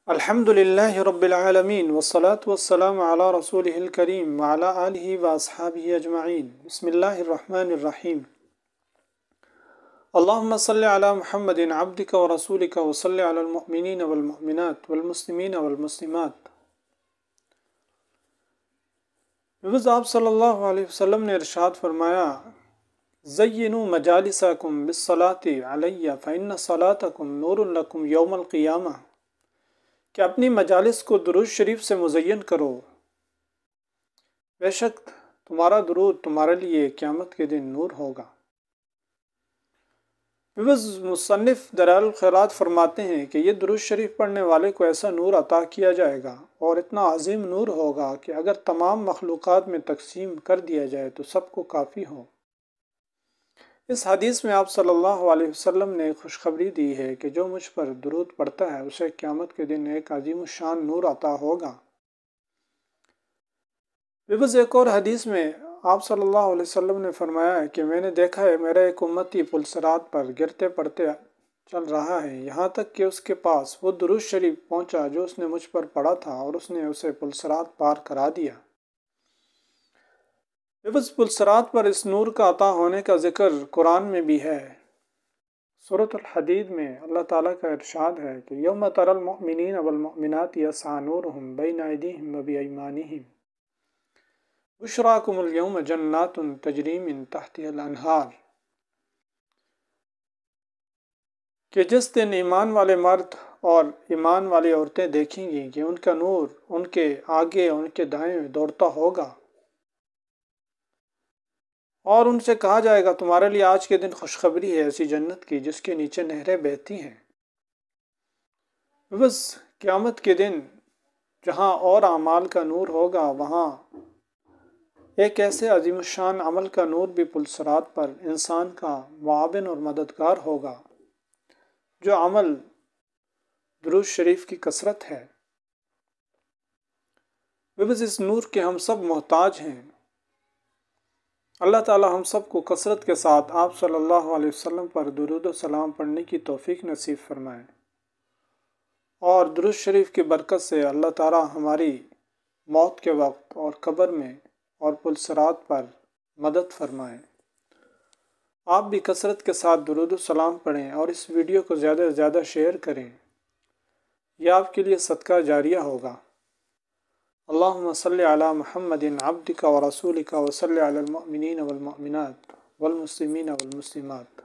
الحمد لله رب العالمين والصلاة والسلام على رسوله الكريم وعلى آله وأصحابه أجمعين. بسم الله الرحمن الرحيم. اللهم صل على محمد عبدك ورسولك وصل على المؤمنين والمؤمنات والمسلمين والمسلمات. آپ صلی اللہ علیہ وسلم نے ارشاد فرمایا، زینوا مجالسکم بالصلاة علی فإن صلاتکم نور لکم یوم القیامہ، کہ اپنی مجالس کو درود شریف سے مزین کرو، بے شک تمہارا درود تمہارے لیے قیامت کے دن نور ہوگا۔ مصنف دلائل الخیرات فرماتے ہیں کہ یہ درود شریف پڑھنے والے کو ایسا نور عطا کیا جائے گا اور اتنا عظیم نور ہوگا کہ اگر تمام مخلوقات میں تقسیم کر دیا جائے تو سب کو کافی ہو۔ اس حدیث میں آپ صلی اللہ علیہ وسلم نے خوشخبری دی ہے کہ جو مجھ پر درود پڑھتا ہے اسے قیامت کے دن ایک عظیم الشان نور عطا ہوگا۔ ایک اور حدیث میں آپ صلی اللہ علیہ وسلم نے فرمایا ہے کہ میں نے دیکھا ہے میرا ایک امتی پل صراط پر گرتے پڑتے چل رہا ہے، یہاں تک کہ اس کے پاس وہ درود شریف پہنچا جو اس نے مجھ پر پڑھا تھا اور اس نے اسے پل صراط پار کرا دیا۔ پل صراط پر اس نور کا عطا ہونے کا ذکر قرآن میں بھی ہے۔ سورۃ الحدید میں اللہ تعالیٰ کا ارشاد ہے کہ یوم تری المؤمنین والمؤمنات یسعی نورہم بین ایدیہم وبایمانہم بشراکم اليوم جنات تجری من تحتها الانہار، کہ جس دن ایمان والے مرد اور ایمان والی عورتیں دیکھیں گی کہ ان کا نور ان کے آگے ان کے دائیں دوڑتا ہوگا، اور ان سے کہا جائے گا تمہارے لیے آج کے دن خوشخبری ہے ایسی جنت کی جس کے نیچے نہریں بہتی ہیں۔ بس قیامت کے دن جہاں اور اعمال کا نور ہوگا وہاں ایک ایسے عظیم الشان عمل کا نور بھی پل صراط پر انسان کا معاون اور مددگار ہوگا، جو عمل درود شریف کی کثرت ہے۔ بس اس نور کے ہم سب محتاج ہیں۔ اللہ تعالی ہم سب کو کثرت کے ساتھ آپ صلی اللہ علیہ وسلم پر درود و سلام پڑھنے کی توفیق نصیب فرمائے، اور درود شریف کی برکت سے اللہ تعالی ہماری موت کے وقت اور قبر میں اور پل صراط پر مدد فرمائے۔ آپ بھی کثرت کے ساتھ درود و سلام پڑھیں اور اس ویڈیو کو زیادہ سے زیادہ شیئر کریں، یہ آپ کے لیے صدقہ جاریہ ہوگا۔ اللہم صلی علی محمد عبدک ورسولک وصلی علی المؤمنین والمؤمنات والمسلمین والمسلمات۔